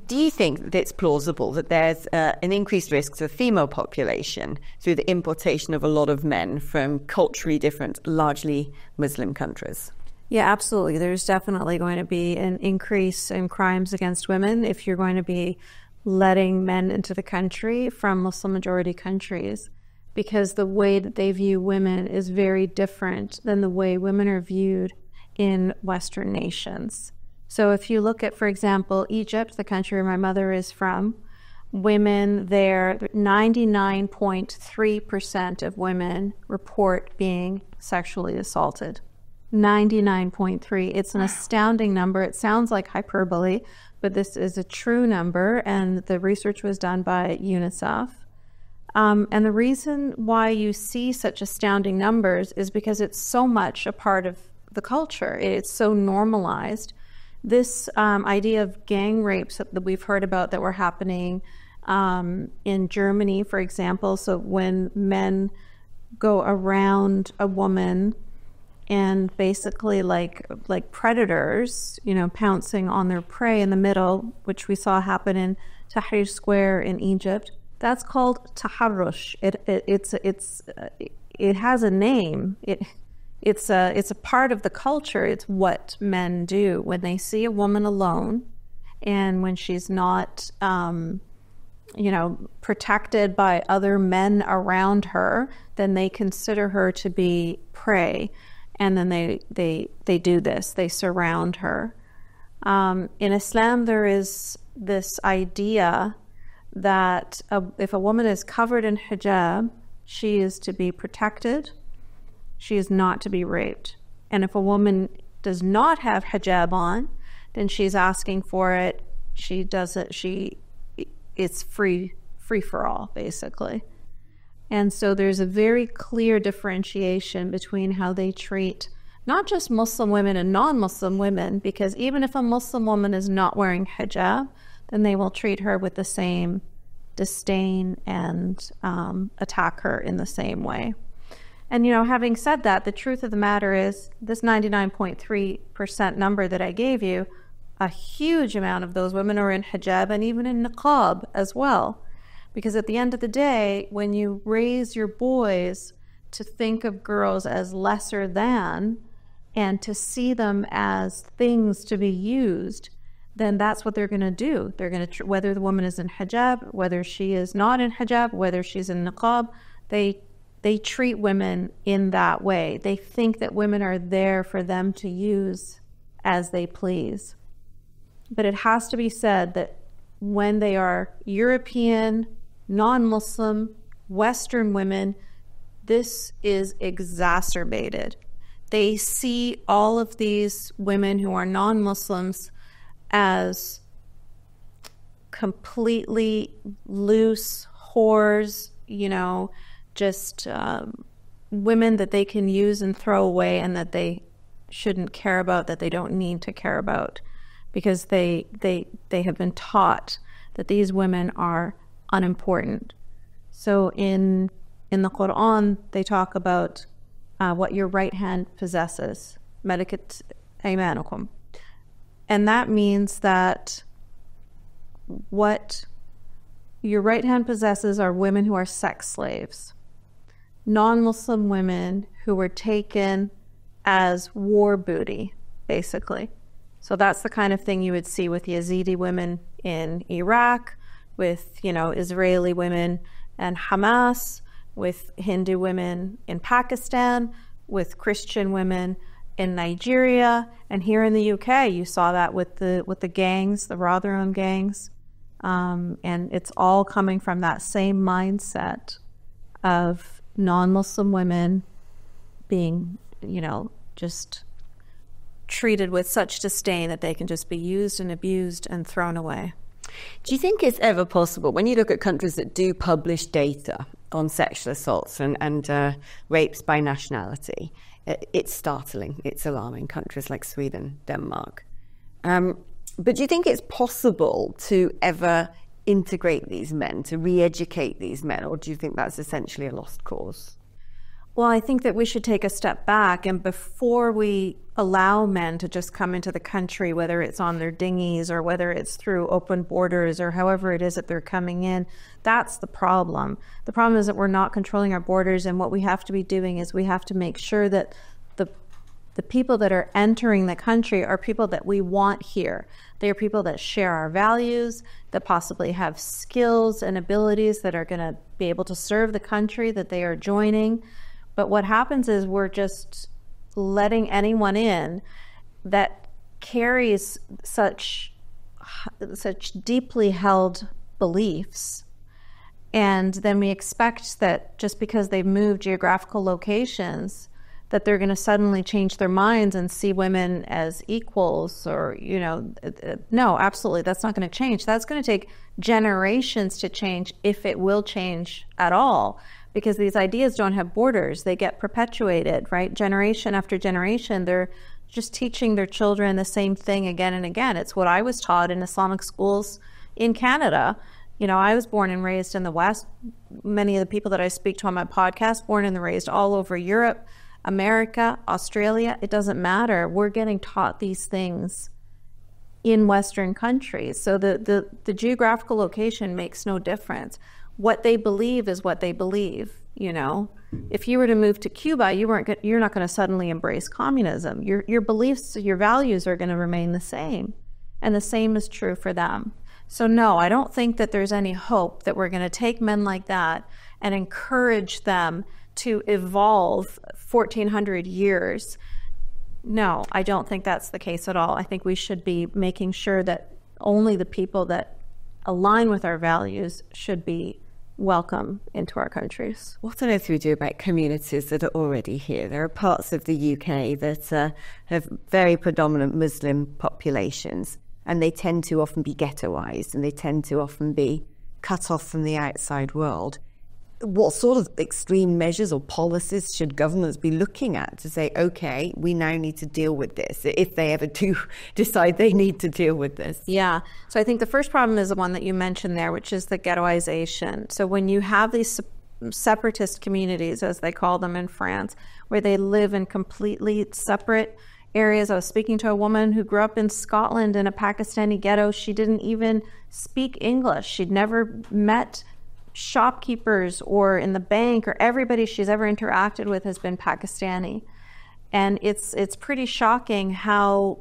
Do you think that it's plausible that there's an increased risk to the female population through the importation of a lot of men from culturally different, largely Muslim countries? Yeah, absolutely. There's definitely going to be an increase in crimes against women if you're going to be letting men into the country from Muslim majority countries, because the way that they view women is very different than the way women are viewed in Western nations. So if you look at, for example, Egypt, the country where my mother is from, women there, 99.3% of women report being sexually assaulted. 99.3. It's an astounding number. It sounds like hyperbole, but this is a true number, and the research was done by UNICEF. And the reason why you see such astounding numbers is because it's so much a part of the culture. It's so normalized. This idea of gang rapes that we've heard about that were happening in Germany, for example, so when men go around a woman and basically like predators, pouncing on their prey in the middle, which we saw happen in Tahrir Square in Egypt, that's called taharrush. It has a name. It's a part of the culture. It's what men do when they see a woman alone, and when she's not, protected by other men around her, then they consider her to be prey, and then they do this. They surround her. In Islam, there is this idea that if a woman is covered in hijab, she is to be protected. She is not to be raped. And if a woman does not have hijab on, then she's asking for it. She doesn't, it's free for all, basically. And so there's a very clear differentiation between how they treat not just Muslim women and non-Muslim women, because even if a Muslim woman is not wearing hijab, then they will treat her with the same disdain and attack her in the same way. And, having said that, the truth of the matter is this 99.3% number that I gave you, a huge amount of those women are in hijab and even in niqab as well. Because at the end of the day, when you raise your boys to think of girls as lesser than and to see them as things to be used, then that's what they're going to do. They're going to, whether the woman is in hijab, whether she is not in hijab, whether she's in niqab, they treat women in that way. They think that women are there for them to use as they please. But it has to be said that when they are European, non-Muslim, Western women, this is exacerbated. They see all of these women who are non-Muslims as completely loose whores, just women that they can use and throw away and that they shouldn't care about, that they don't need to care about, because they have been taught that these women are unimportant. So in the Quran, they talk about what your right hand possesses, malakat aymanukum. And that means that what your right hand possesses are women who are sex slaves, non-Muslim women who were taken as war booty, basically. So that's the kind of thing you would see with Yazidi women in Iraq, with, Israeli women and Hamas, with Hindu women in Pakistan, with Christian women in Nigeria, and here in the UK, you saw that with the gangs, the Rotherham gangs, and it's all coming from that same mindset of non-Muslim women being, just treated with such disdain that they can just be used and abused and thrown away. Do you think it's ever possible, when you look at countries that do publish data on sexual assaults and rapes by nationality, it's startling, it's alarming, countries like Sweden, Denmark. But do you think it's possible to ever integrate these men, to re-educate these men, or do you think that's essentially a lost cause? Well, I think that we should take a step back, and before we allow men to just come into the country, whether it's on their dinghies or whether it's through open borders or however it is that they're coming in, that's the problem. The problem is that we're not controlling our borders, and what we have to be doing is we have to make sure that the people that are entering the country are people that we want here. They are people that share our values, that possibly have skills and abilities that are going to be able to serve the country that they are joining. But what happens is we're just letting anyone in that carries such deeply held beliefs. And then we expect that just because they've moved geographical locations, that they're going to suddenly change their minds and see women as equals, or, no, absolutely, that's not going to change. That's going to take generations to change, if it will change at all, because these ideas don't have borders. They get perpetuated, right? Generation after generation, they're just teaching their children the same thing again and again. It's what I was taught in Islamic schools in Canada. I was born and raised in the West. Many of the people that I speak to on my podcast, born and raised all over Europe, America, Australia, it doesn't matter. We're getting taught these things in Western countries. So the geographical location makes no difference. What they believe is what they believe. If you were to move to Cuba, you're not going to suddenly embrace communism. Your beliefs, your values are going to remain the same. And the same is true for them. So no, I don't think that there's any hope that we're going to take men like that and encourage them to evolve 1,400 years. No, I don't think that's the case at all. I think we should be making sure that only the people that align with our values should be welcome into our countries. What on earth do we do about communities that are already here? There are parts of the UK that have very predominant Muslim populations, and they tend to often be ghettoized, and they tend to often be cut off from the outside world. What sort of extreme measures or policies should governments be looking at to say, okay, we now need to deal with this, if they ever do decide they need to deal with this? Yeah. So I think the first problem is the one that you mentioned there, which is the ghettoization. So when you have these separatist communities, as they call them in France, where they live in completely separate areas. I was speaking to a woman who grew up in Scotland in a Pakistani ghetto. She didn't even speak English. She'd never met shopkeepers or in the bank, or everybody she's ever interacted with has been Pakistani. And it's pretty shocking how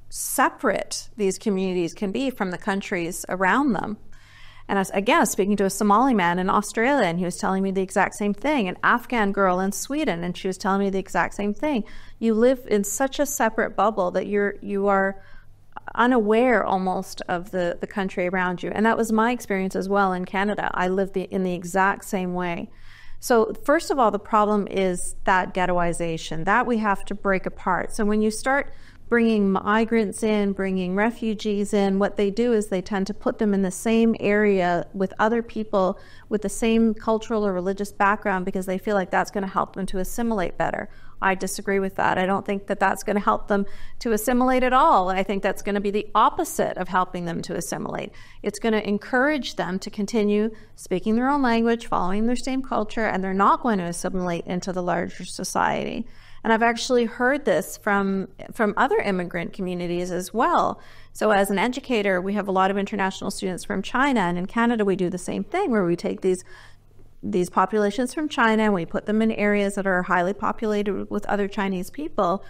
separate these communities can be from the countries around them. And I was speaking to a Somali man in Australia, and he was telling me the exact same thing. An Afghan girl in Sweden, and she was telling me the exact same thing. You live in such a separate bubble that you are unaware almost of the country around you. And that was my experience as well in Canada. I lived in the exact same way. So first of all, the problem is that ghettoization, that we have to break apart. So when you start bringing migrants in, bringing refugees in, what they do is they tend to put them in the same area with other people with the same cultural or religious background, because they feel like that's going to help them to assimilate better. I disagree with that. I don't think that that's going to help them to assimilate at all. I think that's going to be the opposite of helping them to assimilate. It's going to encourage them to continue speaking their own language, following their same culture, and they're not going to assimilate into the larger society. And I've actually heard this from other immigrant communities as well. So as an educator, we have a lot of international students from China, and in Canada we do the same thing, where we take these populations from China and we put them in areas that are highly populated with other Chinese people.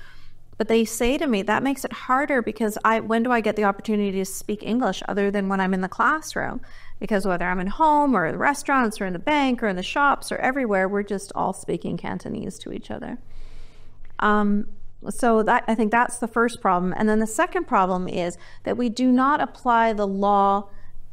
But they say to me, that makes it harder, because when do I get the opportunity to speak English other than when I'm in the classroom? Because whether I'm at home or in the restaurants or in the bank or in the shops or everywhere, we're just all speaking Cantonese to each other. So I think that's the first problem. And then the second problem is that we do not apply the law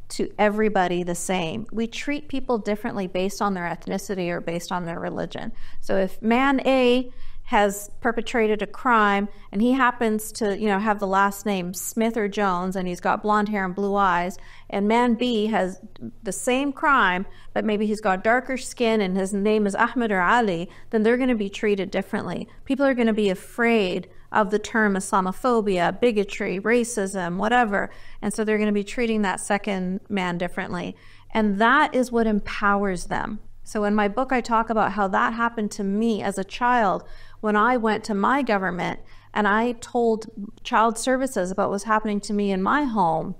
to everybody the same. We treat people differently based on their ethnicity or based on their religion. So if man A has perpetrated a crime and he happens to, have the last name Smith or Jones, and he's got blonde hair and blue eyes, and man B has the same crime, but maybe he's got darker skin and his name is Ahmed or Ali, then they're going to be treated differently. People are going to be afraid of the term Islamophobia, bigotry, racism, whatever. And so they're going to be treating that second man differently. And that is what empowers them. So in my book, I talk about how that happened to me as a child when I went to my government and I told child services about what was happening to me in my home.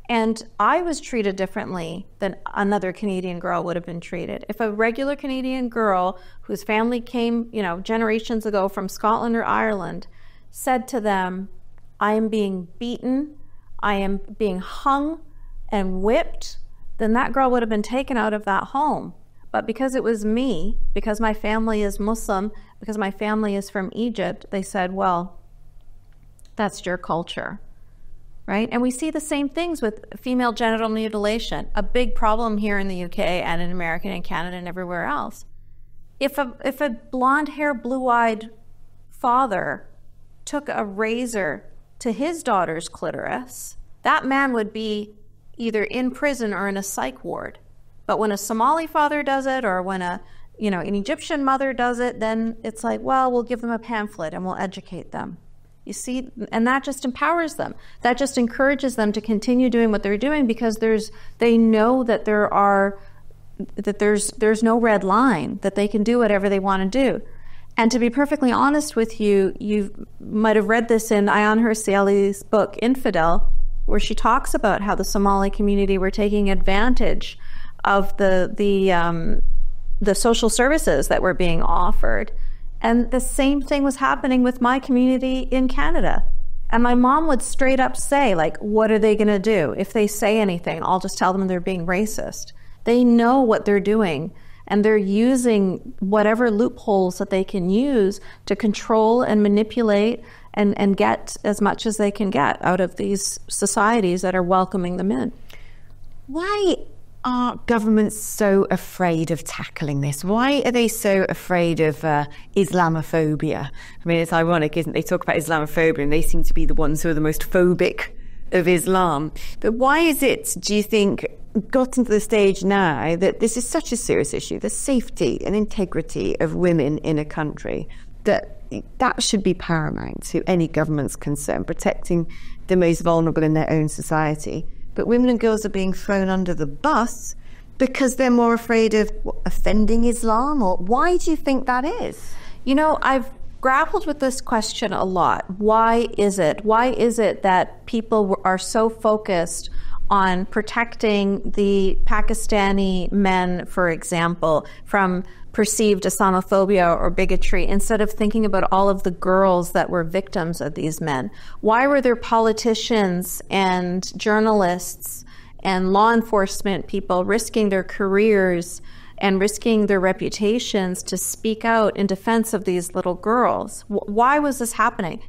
And I was treated differently than another Canadian girl would have been treated. If a regular Canadian girl whose family came, generations ago from Scotland or Ireland said to them, I am being beaten, I am being hung and whipped, then that girl would have been taken out of that home. But because it was me, because my family is Muslim, because my family is from Egypt, they said, well, that's your culture, right? And we see the same things with female genital mutilation, a big problem here in the UK and in America and Canada and everywhere else. If a blonde-haired, blue-eyed father took a razor to his daughter's clitoris, that man would be either in prison or in a psych ward. But when a Somali father does it, or when an Egyptian mother does it, then it's like, well, we'll give them a pamphlet and we'll educate them. You see, and that just empowers them. That just encourages them to continue doing what they're doing because they know that there's no red line, that they can do whatever they want to do. And to be perfectly honest with you, you might have read this in Ayaan Hirsi Ali's book, Infidel, where she talks about how the Somali community were taking advantage of the social services that were being offered. And the same thing was happening with my community in Canada. And my mom would straight up say, like, what are they going to do? If they say anything, I'll just tell them they're being racist. They know what they're doing, and they're using whatever loopholes that they can use to control and manipulate and get as much as they can get out of these societies that are welcoming them in. Why are governments so afraid of tackling this? Why are they so afraid of Islamophobia? I mean, it's ironic, isn't it? They talk about Islamophobia and they seem to be the ones who are the most phobic of Islam. But why is it, do you think, gotten to the stage now that this is such a serious issue, the safety and integrity of women in a country, that should be paramount to any government's concern, protecting the most vulnerable in their own society? But women and girls are being thrown under the bus because they're more afraid of offending Islam? Or why do you think that is? I've grappled with this question a lot. Why is it? Why is it that people are so focused on protecting the Pakistani men, for example, from perceived Islamophobia or bigotry instead of thinking about all of the girls that were victims of these men? Why were there politicians and journalists and law enforcement people risking their careers and risking their reputations to speak out in defense of these little girls? Why was this happening?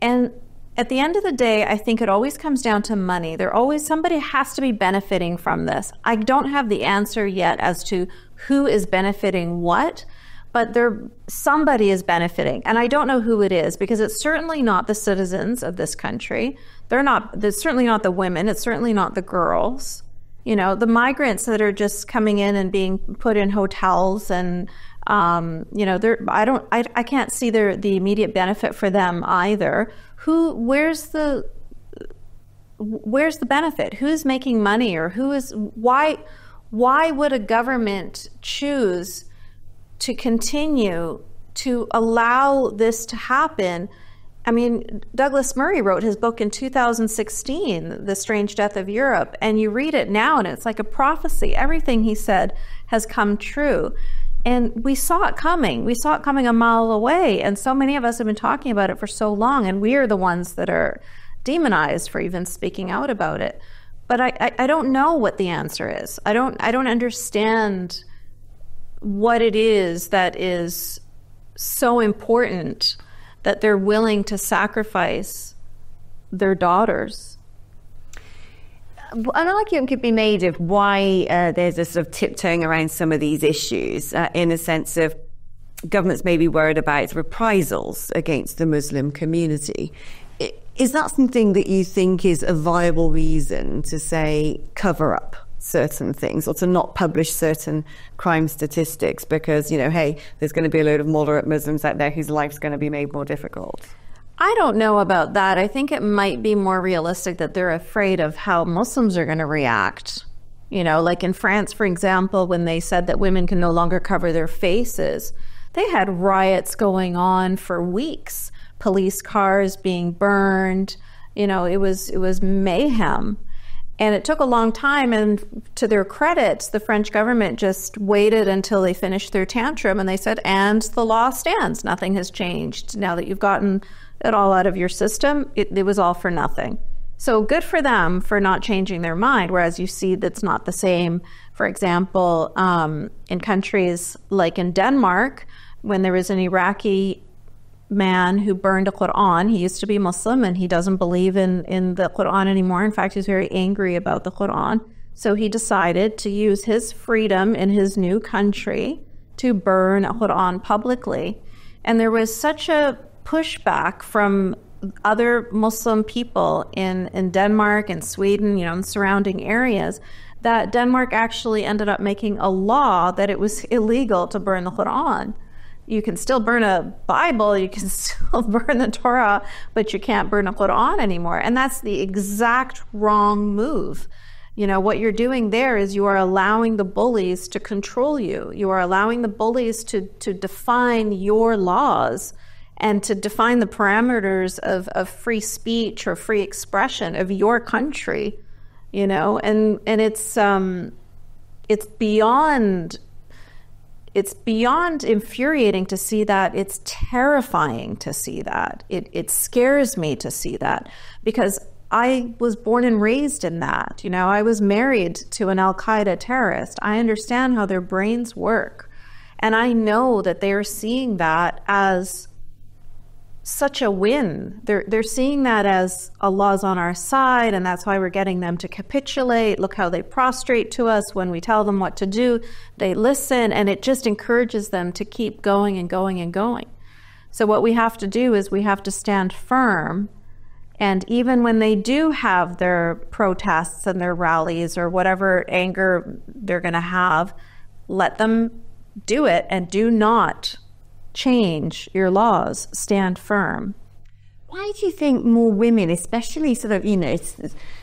And at the end of the day, I think it always comes down to money. Somebody has to be benefiting from this. I don't have the answer yet as to who is benefiting what, but somebody is benefiting. And I don't know who it is, because it's certainly not the citizens of this country. It's certainly not the women. It's certainly not the girls. The migrants that are just coming in and being put in hotels and I can't see the immediate benefit for them either. Where's the benefit? Who's making money, or why would a government choose to continue to allow this to happen? I mean, Douglas Murray wrote his book in 2016, The Strange Death of Europe, and you read it now and it's like a prophecy. Everything he said has come true. And we saw it coming. We saw it coming a mile away. And so many of us have been talking about it for so long, and we are the ones that are demonized for even speaking out about it. But I don't know what the answer is. I don't understand what it is that is so important that they're willing to sacrifice their daughters. An argument could be made of why there's a sort of tiptoeing around some of these issues in a sense of governments may be worried about reprisals against the Muslim community. Is that something that you think is a viable reason to say cover up certain things or to not publish certain crime statistics because, hey, there's going to be a load of moderate Muslims out there whose life's going to be made more difficult? I don't know about that. I think it might be more realistic that they're afraid of how Muslims are going to react You know, like in France, for example, when they said that women can no longer cover their faces, they had riots going on for weeks, police cars being burned. You know, it was mayhem. And it took a long time, and to their credit, the French government just waited until they finished their tantrum, and they said, and the law stands. Nothing has changed. Now that you've gotten it all out of your system, it was all for nothing. So good for them for not changing their mind, whereas you see that's not the same. For example, in countries like in Denmark, when there was an Iraqi man who burned a Quran. He used to be Muslim and he doesn't believe in the Quran anymore. In fact, he's very angry about the Quran. So he decided to use his freedom in his new country to burn a Quran publicly. And there was such a pushback from other Muslim people in Denmark and Sweden, you know, in surrounding areas, that Denmark actually ended up making a law that it was illegal to burn the Quran. You can still burn a Bible, you can still burn the Torah, but you can't burn a Quran anymore. And that's the exact wrong move. You know, what you're doing there is you are allowing the bullies to control you. You are allowing the bullies to define your laws and to define the parameters of free speech or free expression of your country, you know, and it's beyond infuriating to see that. It's terrifying to see that. It scares me to see that, because I was born and raised in that. You know, I was married to an Al-Qaeda terrorist. I understand how their brains work. And I know that they are seeing that as such a win. They're seeing that as Allah's on our side, and that's why we're getting them to capitulate. Look how they prostrate to us when we tell them what to do. They listen, and it just encourages them to keep going and going and going. So what we have to do is we have to stand firm, and even when they do have their protests and their rallies or whatever anger they're going to have, let them do it and do not change your laws. Stand firm. Why do you think more women, especially sort of, you know,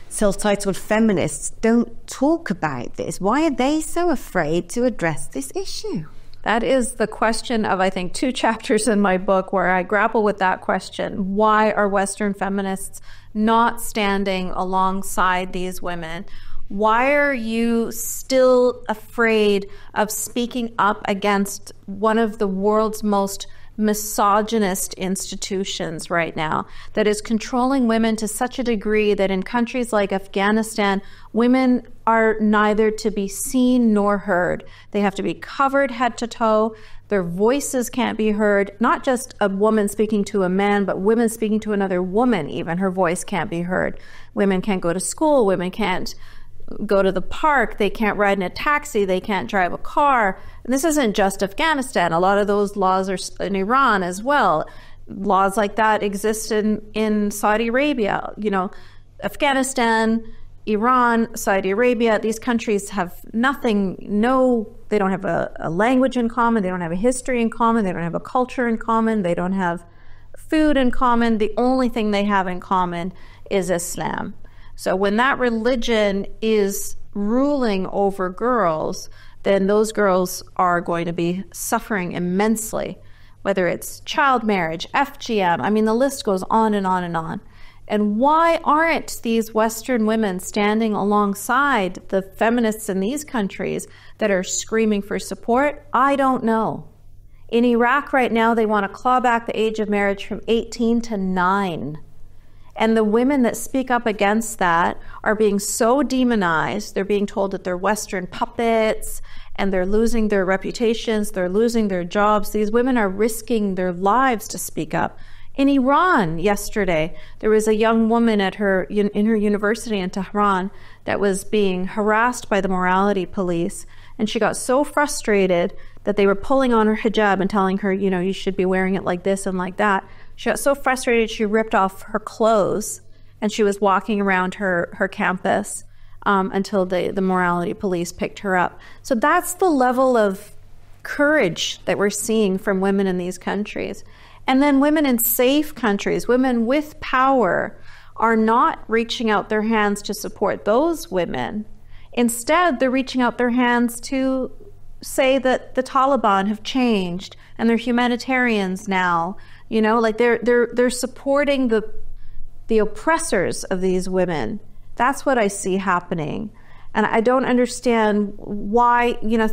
self-titled feminists, don't talk about this? Why are they so afraid to address this issue? That is the question of, I think, 2 chapters in my book where I grapple with that question. Why are Western feminists not standing alongside these women? Why are you still afraid of speaking up against one of the world's most misogynist institutions right now that is controlling women to such a degree that in countries like Afghanistan, women are neither to be seen nor heard. They have to be covered head to toe. Their voices can't be heard. Not just a woman speaking to a man, but women speaking to another woman, even her voice can't be heard. Women can't go to school. Women can't go to the park, they can't ride in a taxi, they can't drive a car. And this isn't just Afghanistan. A lot of those laws are in Iran as well. Laws like that exist in Saudi Arabia. You know, Afghanistan, Iran, Saudi Arabia, these countries have nothing, they don't have a language in common, they don't have a history in common, they don't have a culture in common, they don't have food in common. The only thing they have in common is Islam. So when that religion is ruling over girls, then those girls are going to be suffering immensely, whether it's child marriage, FGM. I mean, the list goes on and on and on. And why aren't these Western women standing alongside the feminists in these countries that are screaming for support? I don't know. In Iraq right now, they want to claw back the age of marriage from 18 to 9. And the women that speak up against that are being so demonized. They're being told that they're Western puppets and they're losing their reputations, they're losing their jobs. These women are risking their lives to speak up. In Iran yesterday, there was a young woman in her university in Tehran that was being harassed by the morality police. And she got so frustrated that they were pulling on her hijab and telling her, you know, you should be wearing it like this and like that. She got so frustrated, she ripped off her clothes and she was walking around her campus until the morality police picked her up. So that's the level of courage that we're seeing from women in these countries. And then women in safe countries, women with power, are not reaching out their hands to support those women. Instead, they're reaching out their hands to say that the Taliban have changed and they're humanitarians now. You know, like they're supporting the oppressors of these women. That's what I see happening. And I don't understand why, you know,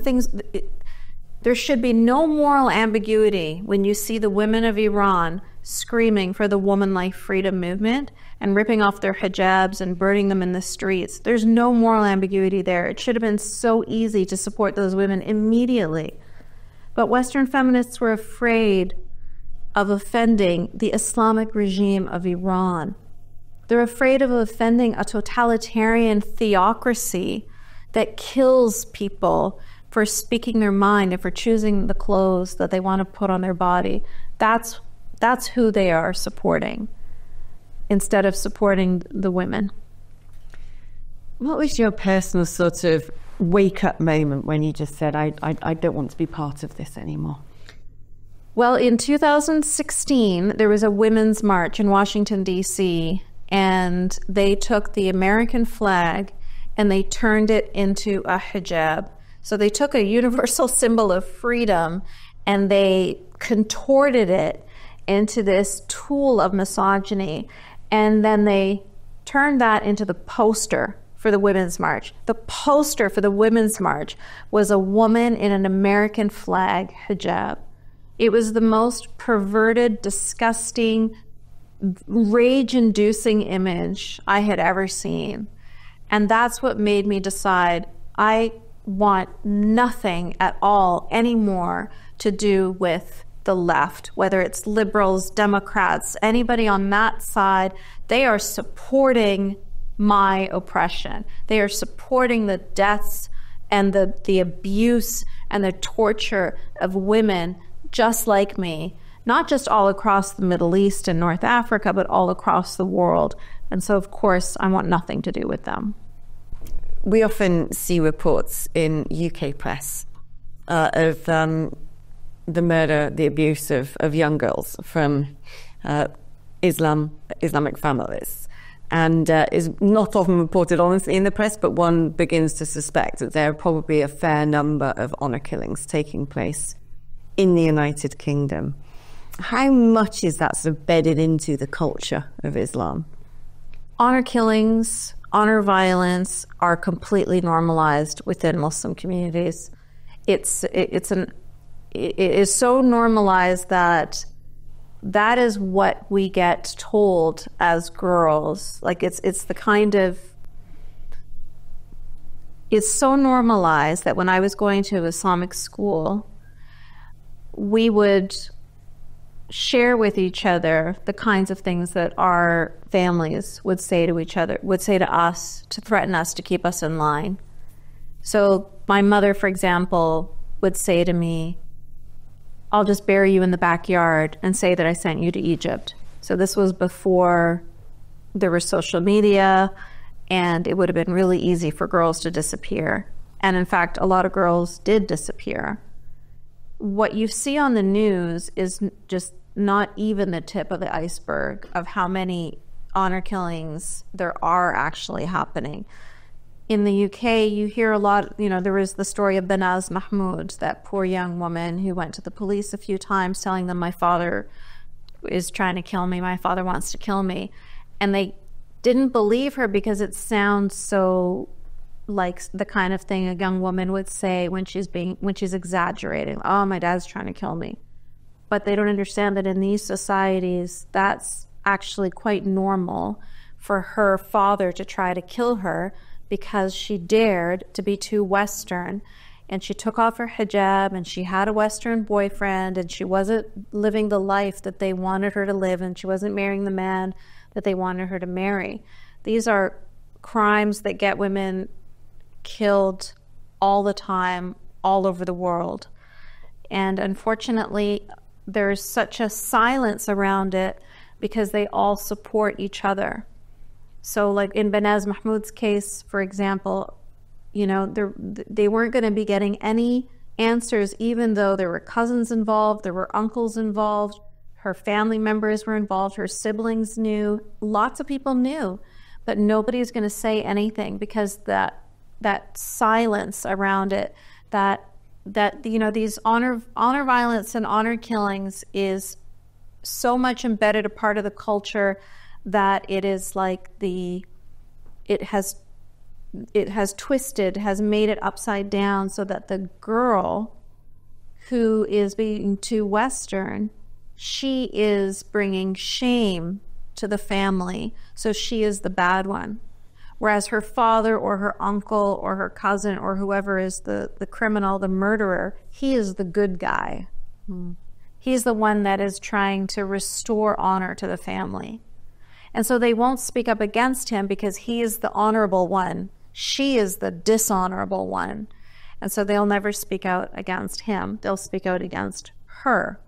there should be no moral ambiguity when you see the women of Iran screaming for the woman life freedom movement and ripping off their hijabs and burning them in the streets. There's no moral ambiguity there. It should have been so easy to support those women immediately. But Western feminists were afraid of offending the Islamic regime of Iran. They're afraid of offending a totalitarian theocracy that kills people for speaking their mind and for choosing the clothes that they want to put on their body. That's who they are supporting, instead of supporting the women. What was your personal sort of wake-up moment when you just said, I don't want to be part of this anymore? Well, in 2016, there was a women's march in Washington, D.C., and they took the American flag and they turned it into a hijab. So they took a universal symbol of freedom and they contorted it into this tool of misogyny. And then they turned that into the poster for the Women's March. The poster for the Women's March was a woman in an American flag hijab. It was the most perverted, disgusting, rage-inducing image I had ever seen. And that's what made me decide I want nothing at all anymore to do with the left, whether it's liberals, Democrats, anybody on that side. They are supporting my oppression. They are supporting the deaths and the abuse and the torture of women just like me, not just all across the Middle East and North Africa, but all across the world. And so, of course, I want nothing to do with them. We often see reports in UK press of the murder, the abuse of young girls from Islamic families. And is not often reported honestly in the press, but one begins to suspect that there are probably a fair number of honor killings taking place in the United Kingdom. How much is that sort of bedded into the culture of Islam? Honor killings, honor violence are completely normalized within Muslim communities. It is so normalized that is what we get told as girls. Like it's so normalized that when I was going to Islamic school, we would share with each other the kinds of things that our families would say to each other, would say to us, to threaten us, to keep us in line. So my mother, for example, would say to me, I'll just bury you in the backyard and say that I sent you to Egypt. So this was before there was social media, and it would have been really easy for girls to disappear. And in fact, a lot of girls did disappear. What you see on the news is just not even the tip of the iceberg of how many honor killings there are actually happening. In the UK, you hear a lot, there was the story of Banaz Mahmoud, that poor young woman who went to the police a few times telling them, my father is trying to kill me, my father wants to kill me. And they didn't believe her because it sounds so like the kind of thing a young woman would say when she's exaggerating. Oh, my dad's trying to kill me. But they don't understand that in these societies, that's actually quite normal for her father to try to kill her because she dared to be too Western, and she took off her hijab, and she had a Western boyfriend, and she wasn't living the life that they wanted her to live, and she wasn't marrying the man that they wanted her to marry. These are crimes that get women killed all the time, all over the world. And unfortunately, there's such a silence around it because they all support each other. So like in Banaz Mahmoud's case, for example, they weren't going to be getting any answers, even though there were cousins involved, there were uncles involved, her family members were involved, her siblings knew, lots of people knew, but nobody's going to say anything because that that silence around it, that you know, these honor violence and honor killings is so much embedded a part of the culture that it is like it has twisted, has made it upside down, so that the girl who is being too Western, she is bringing shame to the family, so she is the bad one. Whereas her father or her uncle or her cousin or whoever is the criminal, the murderer, he is the good guy. He's the one that is trying to restore honor to the family. And so they won't speak up against him because he is the honorable one. She is the dishonorable one. And so they'll never speak out against him. They'll speak out against her.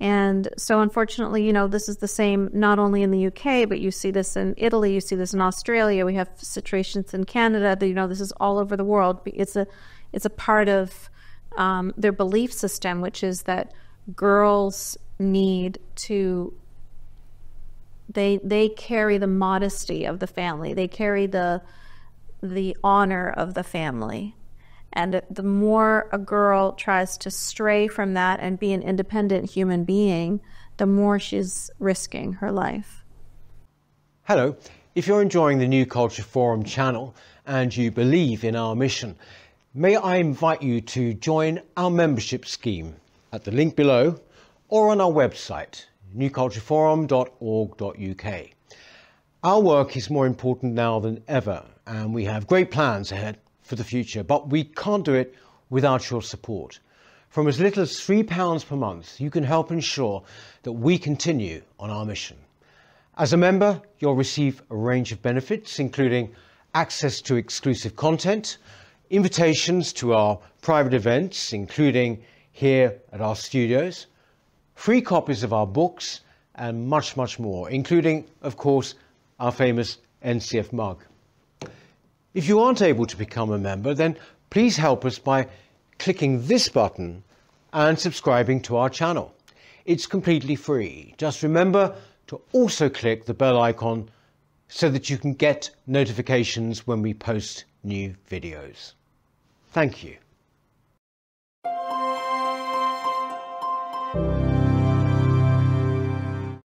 And so unfortunately, you know, this is the same not only in the UK, but you see this in Italy, you see this in Australia, we have situations in Canada, that, you know, this is all over the world. It's a part of their belief system, which is that girls need to, they carry the modesty of the family, they carry the honor of the family. And the more a girl tries to stray from that and be an independent human being, the more she's risking her life. Hello, if you're enjoying the New Culture Forum channel and you believe in our mission, may I invite you to join our membership scheme at the link below or on our website, newcultureforum.org.uk. Our work is more important now than ever, and we have great plans ahead for the future, but we can't do it without your support. From as little as £3 per month, you can help ensure that we continue on our mission. As a member, you'll receive a range of benefits, including access to exclusive content, invitations to our private events, including here at our studios, free copies of our books, and much, much more, including, of course, our famous NCF mug. If you aren't able to become a member, then please help us by clicking this button and subscribing to our channel. It's completely free. Just remember to also click the bell icon so that you can get notifications when we post new videos. Thank you.